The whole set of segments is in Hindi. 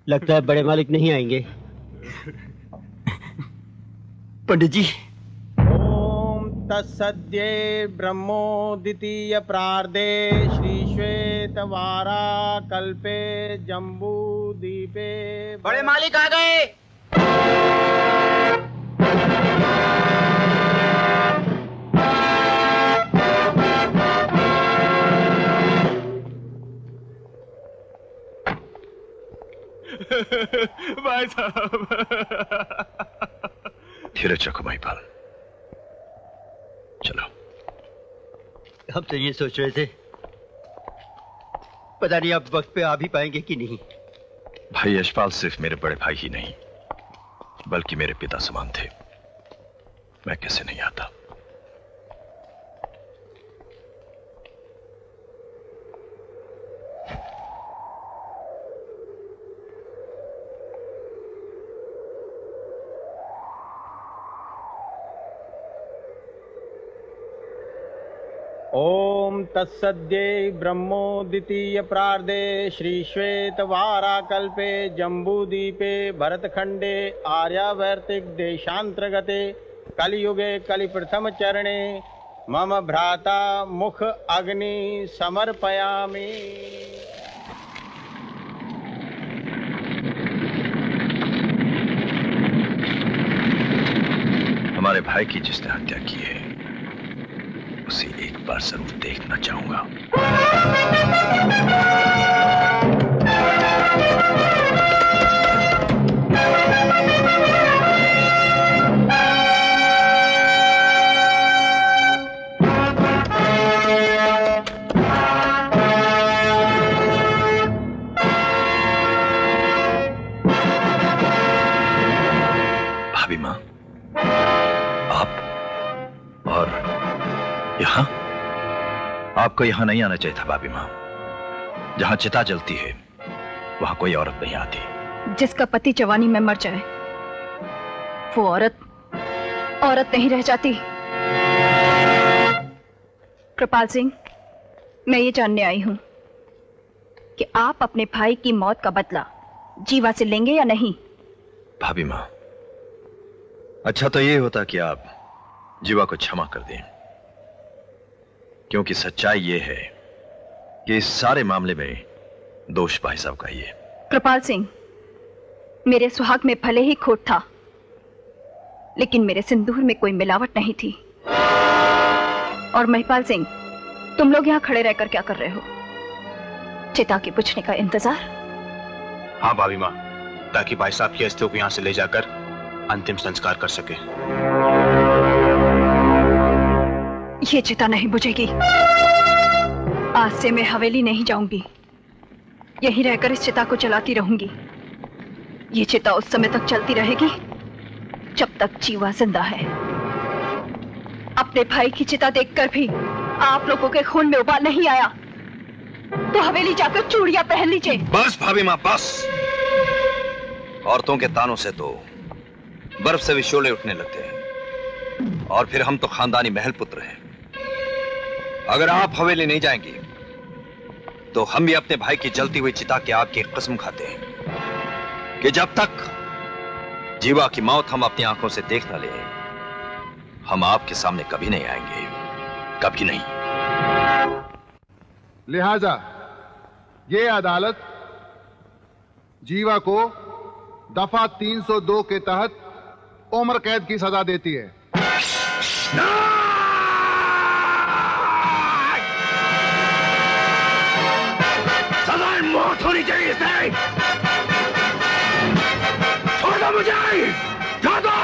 लगता है बड़े मालिक नहीं आएंगे। पंडित जी। ओम तत्सद्ये ब्रह्मोदितीय प्रार्धे श्री श्वेतवारा कल्पे जम्बू दीपे। बड़े मालिक आ गए। भाई साहब। धीरज रखो महिपाल, चलो। हम तो ये सोच रहे थे, पता नहीं आप वक्त पे आ भी पाएंगे कि नहीं। भाई यशपाल सिर्फ मेरे बड़े भाई ही नहीं, बल्कि मेरे पिता समान थे। मैं कैसे नहीं आता। ओम तत्सद्ये ब्रह्मोदितीय प्रार्धे श्री श्वेतवारा कल्पे जम्बूदीपे भरतखंडे आर्यावर्तिक देशांतर्गते कलियुगे कलिप्रथम चरणे मम भ्राता मुख अग्नि समर्पयामि। हमारे भाई की जिसने हत्या की है उसे एक बार जरूर देखना चाहूंगा। भाभी माँ, आप और यहाँ? आपको यहाँ नहीं आना चाहिए था भाभी माँ। जहाँ चिता जलती है वहाँ कोई औरत नहीं आती। जिसका पति जवानी में मर जाए वो औरत नहीं रह जाती। कृपाल सिंह, मैं ये जानने आई हूं कि आप अपने भाई की मौत का बदला जीवा से लेंगे या नहीं। भाभी माँ, अच्छा तो ये होता कि आप जीवा को क्षमा कर दें, क्योंकि सच्चाई ये है कि इस सारे मामले में दोष भाई साहब का ही है। कृपाल सिंह, मेरे सुहाग में भले ही खोट था, लेकिन मेरे सिंदूर में कोई मिलावट नहीं थी। और महिपाल सिंह, तुम लोग यहाँ खड़े रहकर क्या कर रहे हो? चिता के पूछने का इंतजार? हाँ भाभी माँ, ताकि भाई साहब की अस्थियों को यहाँ से ले जाकर अंतिम संस्कार कर सके। ये चिता नहीं बुझेगी। आज से मैं हवेली नहीं जाऊंगी, यहीं रहकर इस चिता को चलाती रहूंगी। ये चिता उस समय तक चलती रहेगी जब तक जीवा जिंदा है। अपने भाई की चिता देखकर भी आप लोगों के खून में उबाल नहीं आया तो हवेली जाकर चूड़ियां पहन लीजिए। बस भाभी माँ, बस। औरतों के तानों से तो बर्फ से भी शोले उठने लगते हैं, और फिर हम तो खानदानी महल पुत्र हैं। अगर आप हवेली नहीं जाएंगी तो हम भी अपने भाई की जलती हुई चिता की आग की कसम खाते हैं कि जब तक जीवा की मौत हम अपनी आंखों से देख न ले, हम आपके सामने कभी नहीं आएंगे, कभी नहीं। लिहाजा ये अदालत जीवा को दफा 302 के तहत उम्र कैद की सजा देती है। सजाए मौत होनी चाहिए इसे। छोड़ दो मुझे, छोड़ दो।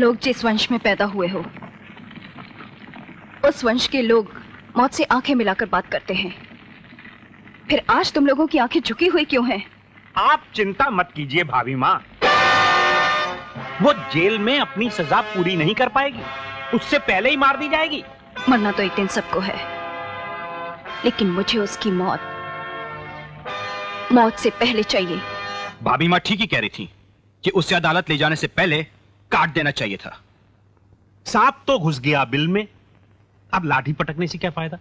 लोग जिस वंश में पैदा हुए हो, उस वंश के लोग मौत से आंखें मिलाकर बात करते हैं। फिर आज तुम लोगों की आंखें झुकी हुई क्यों हैं? आप चिंता मत कीजिए भाभी माँ, वो जेल में अपनी सजा पूरी नहीं कर पाएगी, उससे पहले ही मार दी जाएगी। मरना तो एक दिन सबको है, लेकिन मुझे उसकी मौत से पहले चाहिए। भाभी माँ ठीक ही कह रही थी कि उसे अदालत ले जाने से पहले काट देना चाहिए था। सांप तो घुस गया बिल में, अब लाठी पटकने से क्या फायदा।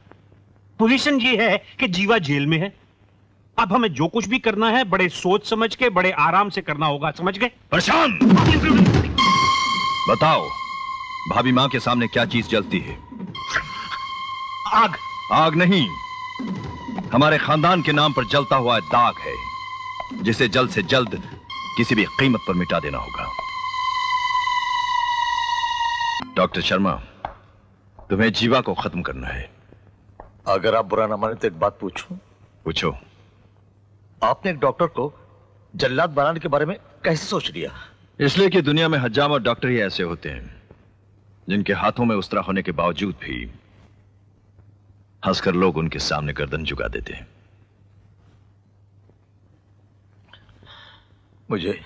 पोजीशन ये है कि जीवा जेल में है। अब हमें जो कुछ भी करना है बड़े सोच समझ के, बड़े आराम से करना होगा, समझ गए? प्रशांत, बताओ भाभी माँ के सामने क्या चीज जलती है? आग। आग नहीं, हमारे खानदान के नाम पर जलता हुआ दाग है, जिसे जल्द से जल्द किसी भी कीमत पर मिटा देना होगा। डॉक्टर शर्मा, तुम्हें जीवा को खत्म करना है। अगर आप बुरा ना माने तो एक बात पूछूं? पूछो। आपने एक डॉक्टर को जल्लाद बनाने के बारे में कैसे सोच लिया? इसलिए कि दुनिया में हजाम और डॉक्टर ही ऐसे होते हैं जिनके हाथों में उस्तरा होने के बावजूद भी हंसकर लोग उनके सामने गर्दन झुका देते हैं। मुझे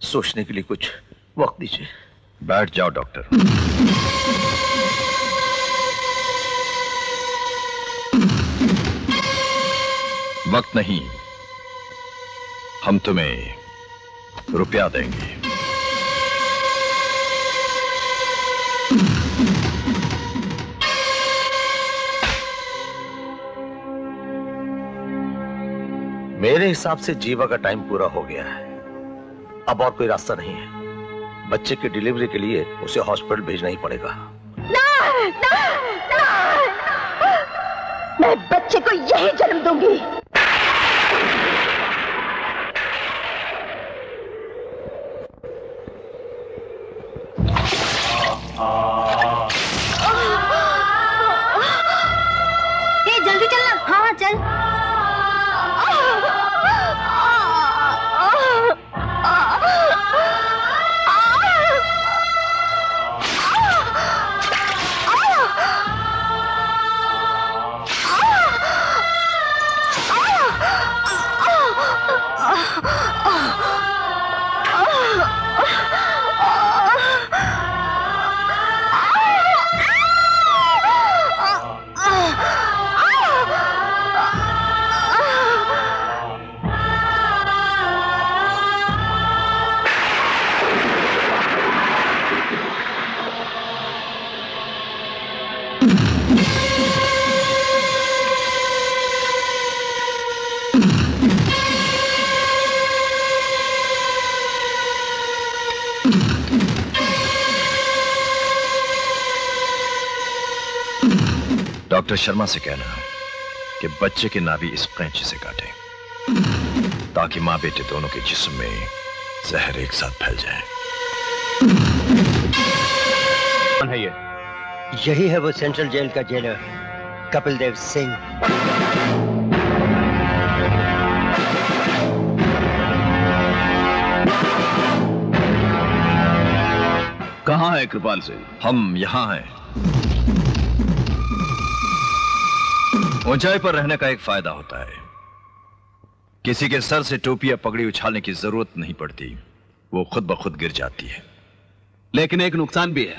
सोचने के लिए कुछ वक्त दीजिए। बैठ जाओ डॉक्टर। वक्त नहीं, हम तुम्हें रुपया देंगे। मेरे हिसाब से जीवा का टाइम पूरा हो गया है, अब और कोई रास्ता नहीं है। बच्चे की डिलीवरी के लिए उसे हॉस्पिटल भेजना ही पड़ेगा। मैं बच्चे को यही जन्म दूंगी। जल्दी चलना। हाँ चल। डॉक्टर शर्मा से कहना कि बच्चे की नाभि इस कैंची से काटे, ताकि मां बेटे दोनों के जिस्म में जहर एक साथ फैल जाए। कौन है ये? यही है वो सेंट्रल जेल का जेलर कपिल देव सिंह। कहां है कृपाल सिंह? हम यहां हैं। ऊंचाई पर रहने का एक फायदा होता है, किसी के सर से टोपी या पगड़ी उछालने की जरूरत नहीं पड़ती, वो खुद ब खुद गिर जाती है। लेकिन एक नुकसान भी है,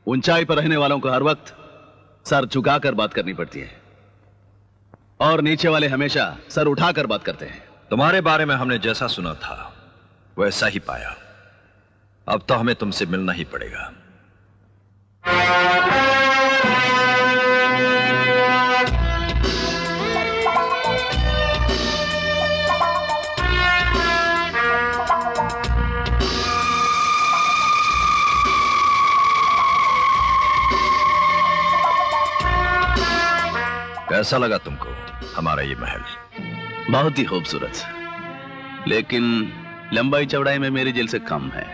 ऊंचाई पर रहने वालों को हर वक्त सर झुकाकर बात करनी पड़ती है और नीचे वाले हमेशा सर उठाकर बात करते हैं। तुम्हारे बारे में हमने जैसा सुना था वैसा ही पाया, अब तो हमें तुमसे मिलना ही पड़ेगा। कैसा लगा तुमको हमारा ये महल? बहुत ही खूबसूरत, लेकिन लंबाई चौड़ाई में मेरी जेल से कम है।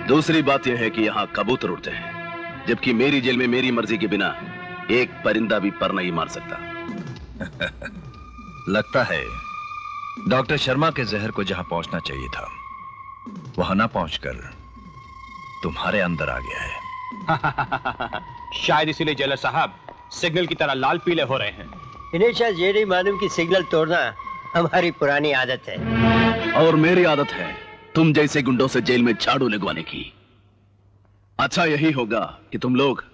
दूसरी बात यह है कि यहां कबूतर उड़ते हैं, जबकि मेरी जेल में मेरी मर्जी के बिना एक परिंदा भी पर नहीं मार सकता। लगता है डॉक्टर शर्मा के जहर को जहां पहुंचना चाहिए था वहां ना पहुंचकर तुम्हारे अंदर आ गया है। शायद इसीलिए जेलर साहब सिग्नल की तरह लाल पीले हो रहे हैं। इन्हें शायद ये नहीं मालूम कि सिग्नल तोड़ना हमारी पुरानी आदत है। और मेरी आदत है तुम जैसे गुंडों से जेल में झाड़ू लगवाने की। अच्छा यही होगा कि तुम लोग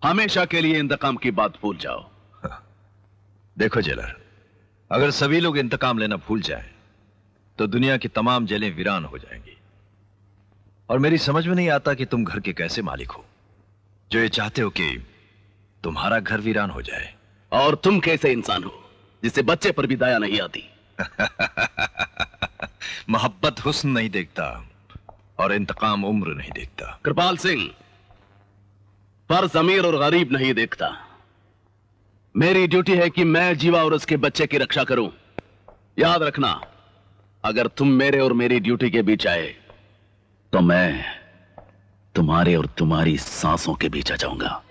हमेशा के लिए इंतकाम की बात भूल जाओ। देखो जेलर, अगर सभी लोग इंतकाम लेना भूल जाएं, तो दुनिया की तमाम जेलें वीरान हो जाएंगी। और मेरी समझ में नहीं आता कि तुम घर के कैसे मालिक हो जो ये चाहते हो कि तुम्हारा घर वीरान हो जाए। और तुम कैसे इंसान हो जिससे बच्चे पर भी दया नहीं आती। मोहब्बत हुस्न नहीं देखता और इंतकाम उम्र नहीं देखता। कृपाल सिंह, फर्ज अमीर और गरीब नहीं देखता। मेरी ड्यूटी है कि मैं जीवा और उसके बच्चे की रक्षा करूं। याद रखना, अगर तुम मेरे और मेरी ड्यूटी के बीच आए तो मैं तुम्हारे और तुम्हारी सांसों के बीच आ जाऊंगा।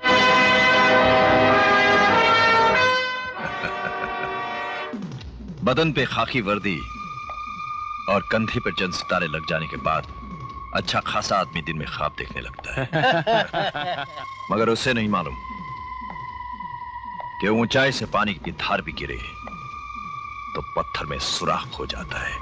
बदन पे खाकी वर्दी और कंधे पर चंद सितारे लग जाने के बाद अच्छा खासा आदमी दिन में ख्वाब देखने लगता है। मगर उसे नहीं मालूम कि ऊंचाई से पानी की धार भी गिरे तो पत्थर में सुराख हो जाता है।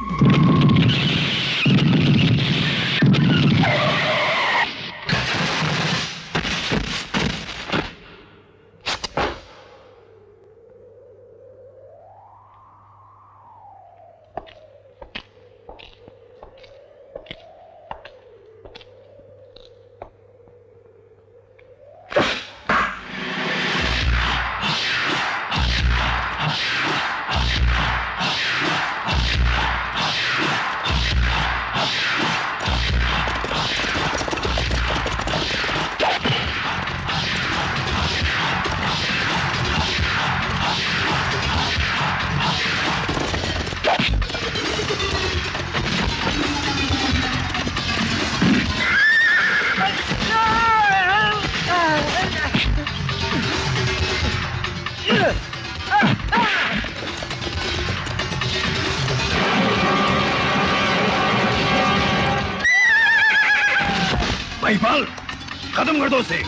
महिपाल, खत्म कर दो उसे।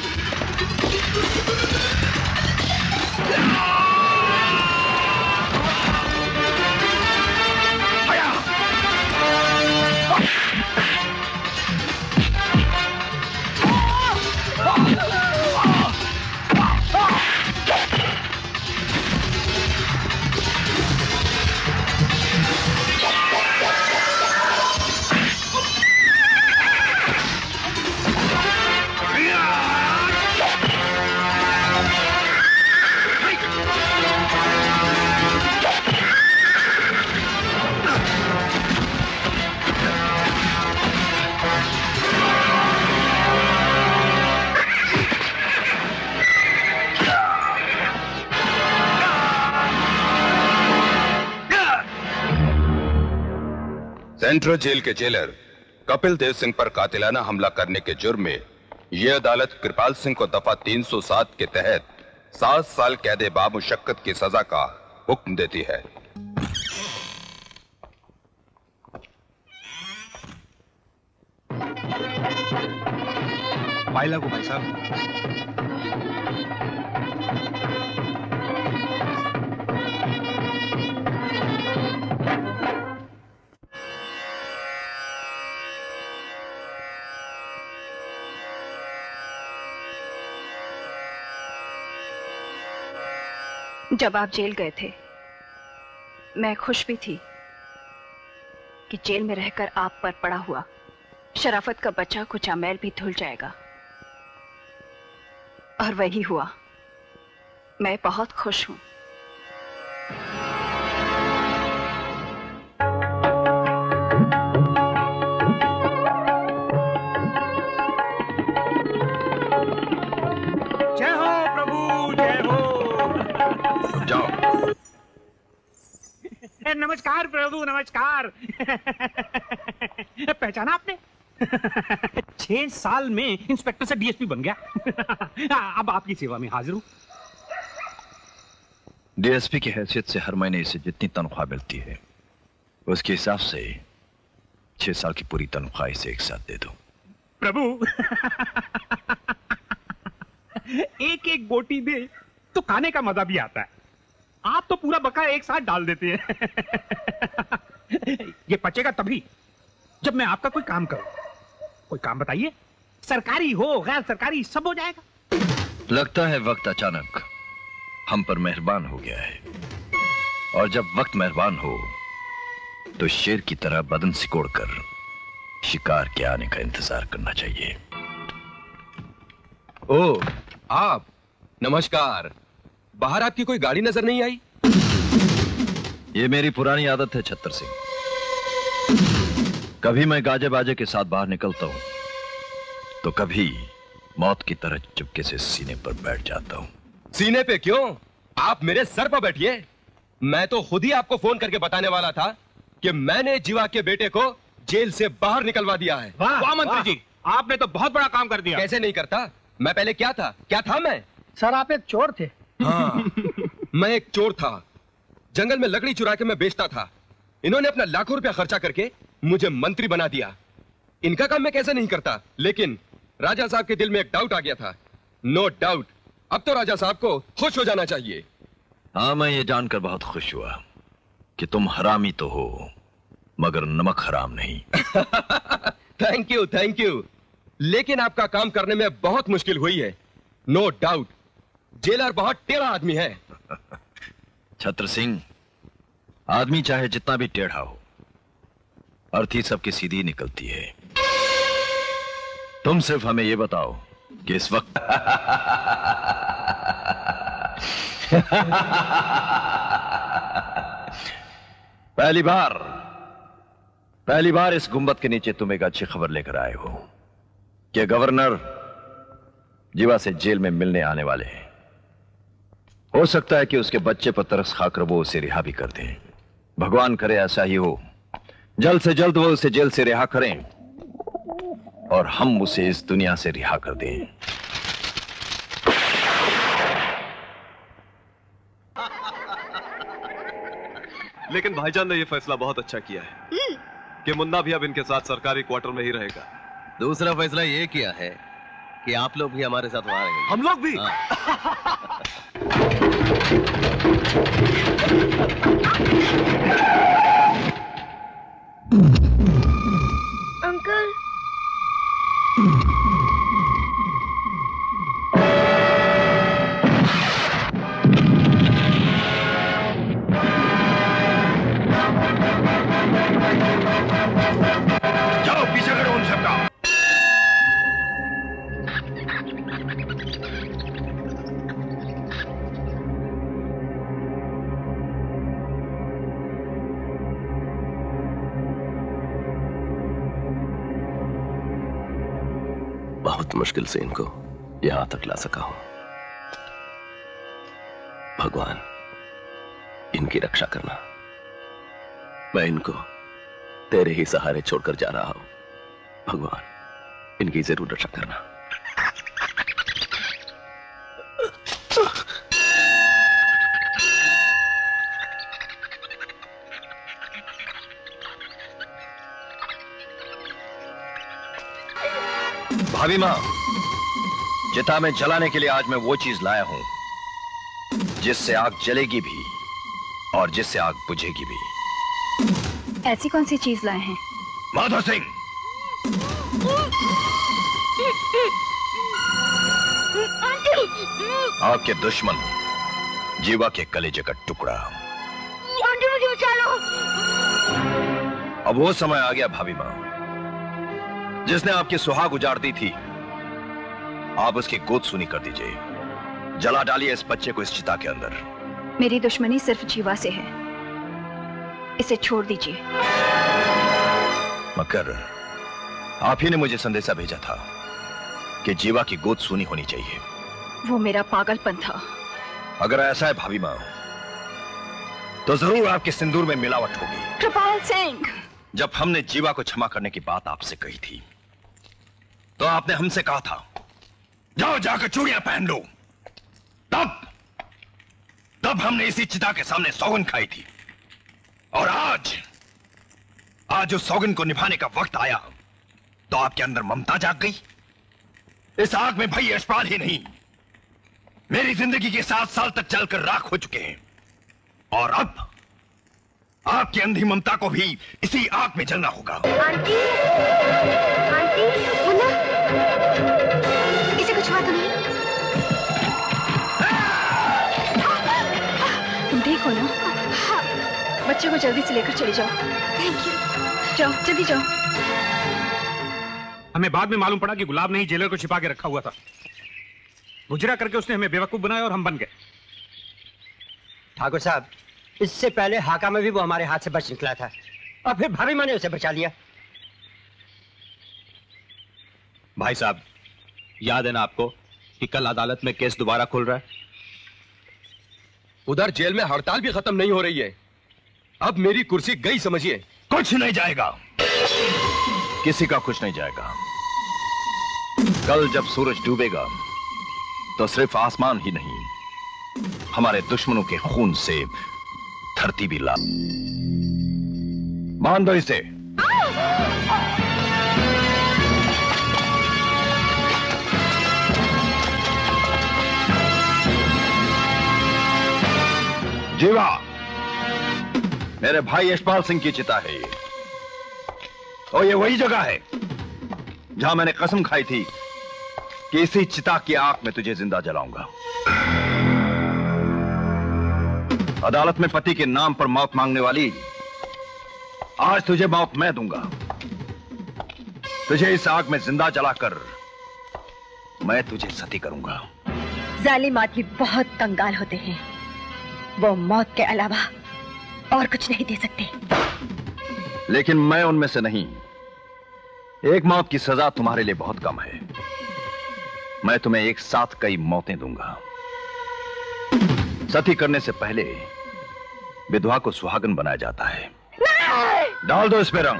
सेंट्रल जेल के जेलर कपिल देव सिंह पर कातिलाना हमला करने के जुर्म में यह अदालत कृपाल सिंह को दफा 307 के तहत 7 साल कैद बामुशक्कत की सजा का हुक्म देती है। फाइल को भाई साहब। जब आप जेल गए थे मैं खुश भी थी कि जेल में रहकर आप पर पड़ा हुआ शराफत का बचा कुचा मैल भी धुल जाएगा, और वही हुआ। मैं बहुत खुश हूं। जय हो प्रभु, जय हो। जाओ। नमस्कार प्रभु, नमस्कार। पहचाना आपने? 6 साल में इंस्पेक्टर से डीएसपी बन गया। अब आपकी सेवा में हाजिर हूं। डीएसपी की हैसियत से हर महीने इसे जितनी तनख्वाह मिलती है उसके हिसाब से 6 साल की पूरी तनख्वाह इसे एक साथ दे दो। प्रभु एक एक बोटी दे तो खाने का मजा भी आता है। आप तो पूरा बका एक साथ डाल देते हैं। ये पचेगा तभी जब मैं आपका कोई काम करूं। कोई काम बताइए, सरकारी हो गैर सरकारी सब हो जाएगा। लगता है वक्त अचानक हम पर मेहरबान हो गया है, और जब वक्त मेहरबान हो तो शेर की तरह बदन सिकोड़कर शिकार के आने का इंतजार करना चाहिए। ओ, आप नमस्कार। बाहर आपकी कोई गाड़ी नजर नहीं आई? ये मेरी पुरानी आदत है छत्तर सिंह। कभी मैं गाजे बाजे के साथ बाहर निकलता हूं तो कभी मौत की तरह चुपके से सीने पर बैठ जाता हूं। सीने पे क्यों? आप मेरे सर पर बैठिए। मैं तो खुद ही आपको फोन करके बताने वाला था कि मैंने जीवा के बेटे को जेल से बाहर निकलवा दिया है। वाह मंत्री जी, आपने तो बहुत बड़ा काम कर दिया। कैसे नहीं करता? मैं पहले क्या था? क्या था मैं? सर आप एक चोर थे। हाँ, मैं एक चोर था। जंगल में लकड़ी चुरा के मैं बेचता था। इन्होंने अपना लाखों रुपया खर्चा करके मुझे मंत्री बना दिया। इनका काम मैं कैसे नहीं करता, लेकिन राजा साहब के दिल में एक डाउट आ गया था। नो डाउट, अब तो राजा साहब को खुश हो जाना चाहिए। हाँ, मैं ये जानकर बहुत खुश हुआ कि तुम हरामी तो हो मगर नमक हराम नहीं। Thank you, thank you. लेकिन आपका काम करने में बहुत मुश्किल हुई है। नो डाउट, जेलर बहुत टेढ़ा आदमी है। छत्र सिंह, आदमी चाहे जितना भी टेढ़ा हो, अर्थी सबकी सीधी निकलती है। तुम सिर्फ हमें यह बताओ कि इस वक्त पहली बार इस गुंबद के नीचे तुम एक अच्छी खबर लेकर आए हो कि गवर्नर जीवा से जेल में मिलने आने वाले हैं। हो सकता है कि उसके बच्चे पर तरस खाकर वो उसे रिहा भी कर दें। भगवान करे ऐसा ही हो। जल्द से जल्द वो उसे जेल से रिहा करें और हम उसे इस दुनिया से रिहा कर दें। लेकिन भाईजान ने यह फैसला बहुत अच्छा किया है कि मुन्ना भी अब इनके साथ सरकारी क्वार्टर में ही रहेगा। दूसरा फैसला ये किया है कि आप लोग भी हमारे साथ वहां रहेंगे। हम लोग भी? अंकल, जाओ पीछे करो उन सबका। बहुत मुश्किल से इनको यहां तक ला सका हूं। भगवान, इनकी रक्षा करना। मैं इनको तेरे ही सहारे छोड़कर जा रहा हूं। भगवान, इनकी जरूर रक्षा करना। भाभी मां, चिता में जलाने के लिए आज मैं वो चीज लाया हूं जिससे आग जलेगी भी और जिससे आग बुझेगी भी। ऐसी कौन सी चीज लाए हैं? माधव सिंह, आपके दुश्मन जीवा के कलेजे का टुकड़ा। अब वो समय आ गया भाभी मां, जिसने आपकी सुहाग उजाड़ दी थी। आप उसकी गोद सुनी कर दीजिए। जला डालिए इस बच्चे को इस चिता के अंदर। मेरी दुश्मनी सिर्फ जीवा से है, इसे छोड़ दीजिए। मगर आप ही ने मुझे संदेशा भेजा था कि जीवा की गोद सुनी होनी चाहिए। वो मेरा पागलपन था। अगर ऐसा है भाभी मां, तो जरूर आपके सिंदूर में मिलावट होगी। कृपाल सिंह, जब हमने जीवा को क्षमा करने की बात आपसे कही थी तो आपने हमसे कहा था जाओ जाकर चूड़ियां पहन लो। तब हमने इसी चिता के सामने सौगंध खाई थी। और आज उस सौगंध को निभाने का वक्त आया तो आपके अंदर ममता जाग गई। इस आग में भाई यशपाल ही नहीं, मेरी जिंदगी के 7 साल तक जलकर राख हो चुके हैं, और अब आपकी अंधी ममता को भी इसी आग में जलना होगा। आंटी, आंटी, मुन्ना, इसे कुछ हुआ तो नहीं? तुम ठीक हो ना? बच्चे को जल्दी से लेकर चली जाओ। Thank you. जाओ, जल्दी जाओ। हमें बाद में मालूम पड़ा कि गुलाब ने ही जेलर को छिपा के रखा हुआ था। गुजरा करके उसने हमें बेवकूफ बनाया और हम बन गए। ठाकुर साहब, इससे पहले हाका में भी वो हमारे हाथ से बच निकला था और फिर भाभी माँ ने उसे बचा लिया। भाई साहब, याद है ना आपको कि कल अदालत में केस दोबारा खुल रहा है? उधर जेल में हड़ताल भी खत्म नहीं हो रही है। अब मेरी कुर्सी गई समझिए। कुछ नहीं जाएगा, किसी का कुछ नहीं जाएगा। कल जब सूरज डूबेगा तो सिर्फ आसमान ही नहीं, हमारे दुश्मनों के खून से धरती भी लाल। मान दो इसे। जीवा, मेरे भाई यशपाल सिंह की चिता है ये, और ये वही जगह है जहां मैंने कसम खाई थी कि इसी चिता की आग में तुझे जिंदा जलाऊंगा। अदालत में पति के नाम पर मौत मांगने वाली, आज तुझे मौत मैं दूंगा। तुझे इस आग में जिंदा जलाकर मैं तुझे सती करूंगा। जालिम आदमी बहुत कंगाल होते हैं, वो मौत के अलावा और कुछ नहीं दे सकते। लेकिन मैं उनमें से नहीं। एक मौत की सजा तुम्हारे लिए बहुत कम है। मैं तुम्हें एक साथ कई मौतें दूंगा। सती करने से पहले विधवा को सुहागन बनाया जाता है। डाल दो इसमें रंग।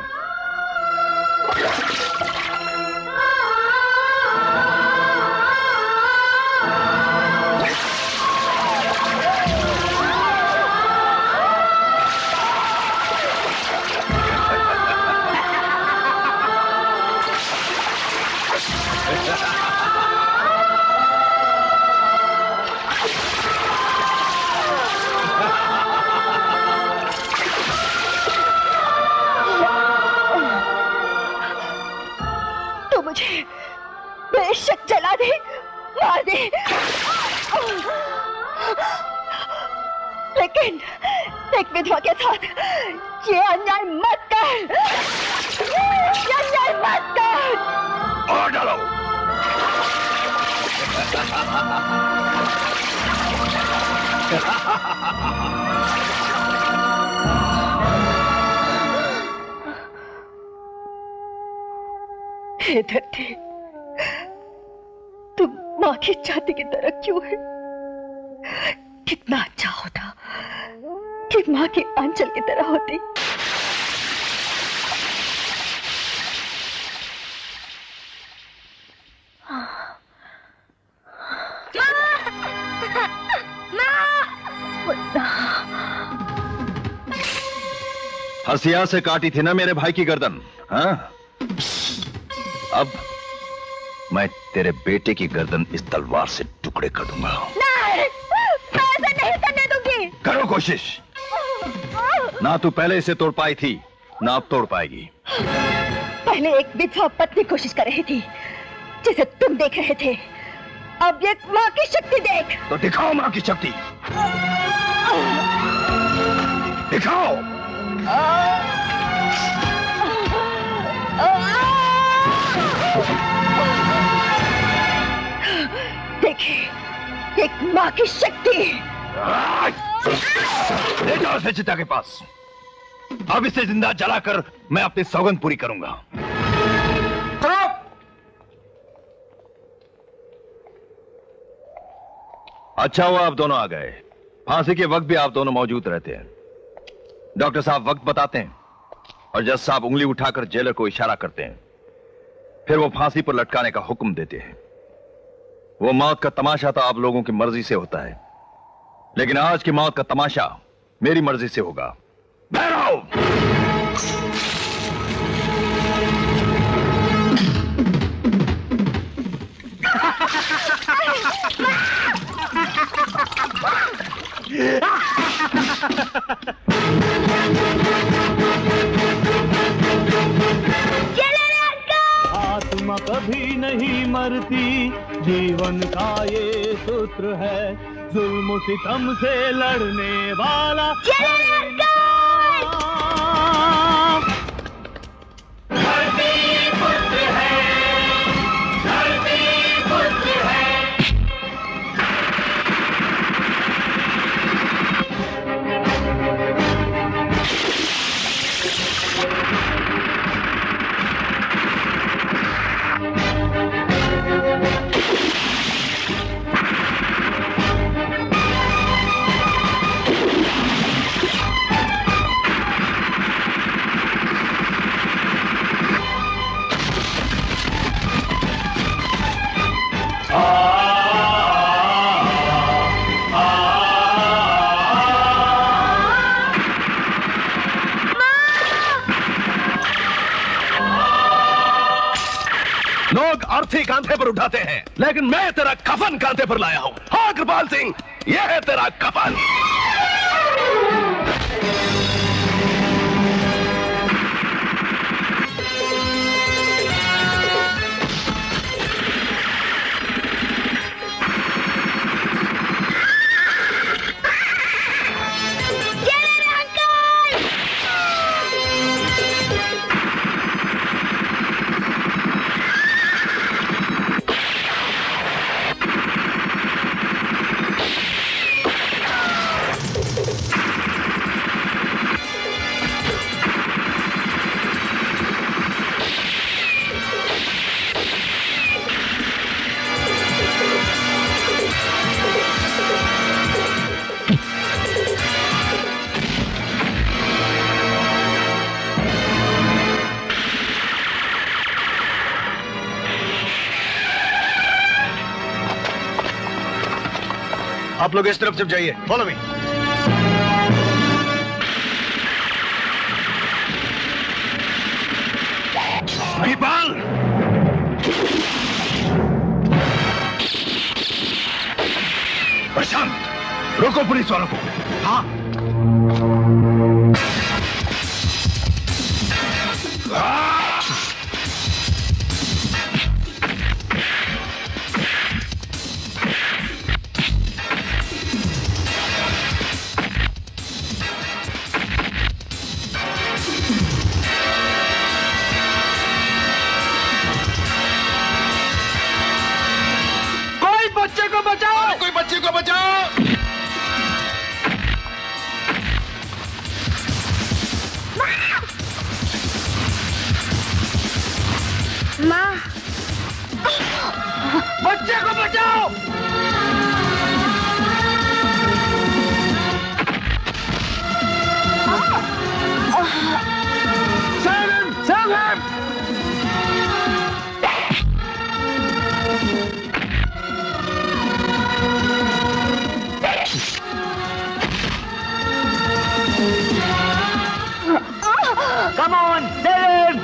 बेशक जला दे, मार दे, लेकिन एक विधवा के साथ ये अन्याय मत कर, ये अन्याय मत कर। और डालो। हे धरती, तुम माँ की छाती की तरह क्यों है? कितना अच्छा होता कि माँ की आंचल की तरह होती। हसिया से काटी थी ना मेरे भाई की गर्दन, हाँ? अब मैं तेरे बेटे की गर्दन इस तलवार से टुकड़े कर दूंगा। नहीं, मैं ऐसा नहीं करने दूंगी। करो कोशिश। ना तू पहले इसे तोड़ पाई थी, ना अब तोड़ पाएगी। पहले एक विधवा पत्नी कोशिश कर रही थी, जिसे तुम देख रहे थे। अब एक माँ की शक्ति देख। तो दिखाओ माँ की शक्ति, दिखाओ। देखिए, एक माँ की शक्ति। ले जाओ उसे चिता के पास। अब इसे जिंदा जलाकर मैं अपनी सौगंध पूरी करूंगा। अच्छा हुआ आप दोनों आ गए। फांसी के वक्त भी आप दोनों मौजूद रहते हैं। डॉक्टर साहब वक्त बताते हैं और जज साहब उंगली उठाकर जेलर को इशारा करते हैं, फिर वो फांसी पर लटकाने का हुक्म देते हैं। वो मौत का तमाशा तो आप लोगों की मर्जी से होता है, लेकिन आज की मौत का तमाशा मेरी मर्जी से होगा। बैठो। आत्मा कभी नहीं मरती, जीवन का ये सूत्र है, जुल्म सितम से लड़ने वाला लोग अर्थी कांधे पर उठाते हैं, लेकिन मैं तेरा कफन कांधे पर लाया हूं। हाँ कृपाल सिंह, यह है तेरा कफन। आप लोग इस तरफ चल जाइए, फॉलो मी। महिपाल, प्रशांत, रोको पुलिस वालों को। हाँ। कोई बच्चे को बचाओ। माँ, बच्चे को बचाओ। Save him! Come on, save him!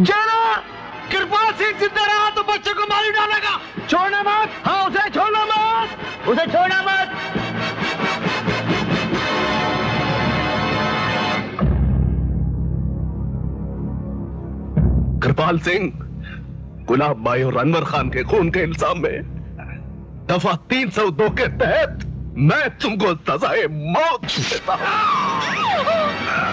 जाना! कृपाल सिंह जिंदा रहा तो बच्चे को मार डालेगा। छोड़ना मत। हाँ, उसे छोड़ना मत। उसे छोड़ना मत। कृपाल सिंह, गुलाब बाई और अनवर खान के खून के इल्जाम में दफा 302 के तहत मैं तुमको सजाए मौत देता हूं।